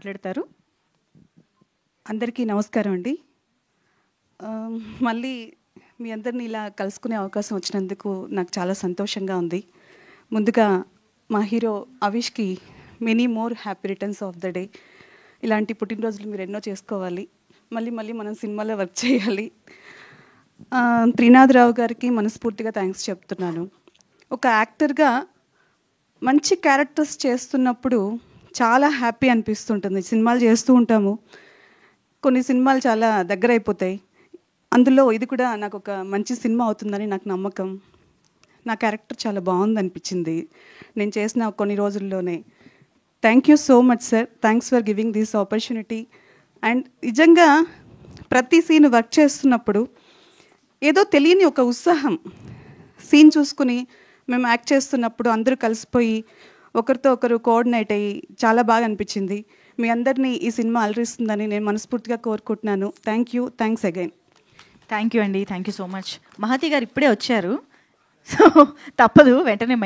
మాట్లాడతారు. అందరికీ నమస్కారం అండి. మళ్ళీ మీ అందరినీ ఇలా కలుసుకునే అవకాశం వచ్చినందుకు నాకు చాలా సంతోషంగా ఉంది. ముందుగా మా హీరో అవిష్కి many more happy returns of the day. ఇలాంటి పుట్టినరోజులు మీరు ఎన్నో చేసుకోవాలి. మళ్ళీ మళ్ళీ మనం సినిమాలో వర్క్ చేయాలి. త్రినాథరావు గారికి మనస్ఫూర్తిగా థ్యాంక్స్ చెప్తున్నాను. ఒక యాక్టర్గా మంచి క్యారెక్టర్స్ చేస్తున్నప్పుడు చాలా హ్యాపీ అనిపిస్తుంటుంది. సినిమాలు చేస్తూ ఉంటాము, కొన్ని సినిమాలు చాలా దగ్గర అయిపోతాయి. అందులో ఇది కూడా నాకు ఒక మంచి సినిమా అవుతుందని నాకు నమ్మకం. నా క్యారెక్టర్ చాలా బాగుంది అనిపించింది నేను చేసిన కొన్ని రోజుల్లోనే. Thank you so much sir. Thanks for giving this opportunity. And నిజంగా ప్రతి సీన్ వర్క్ చేస్తున్నప్పుడు ఏదో తెలియని ఒక ఉత్సాహం, సీన్ చూసుకుని మేము యాక్ట్ చేస్తున్నప్పుడు అందరూ కలిసిపోయి ఒకరితో ఒకరు కోఆర్డినేట్ అయ్యి చాలా బాగా అనిపించింది. మీ అందరినీ ఈ సినిమా అలరిస్తుందని నేను మనస్ఫూర్తిగా కోరుకుంటున్నాను. Thank you. Thanks again. Thank you అండి. Thank you so much. Mahati గారు ఇప్పుడే వచ్చారు, సో తప్పదు వెంటనే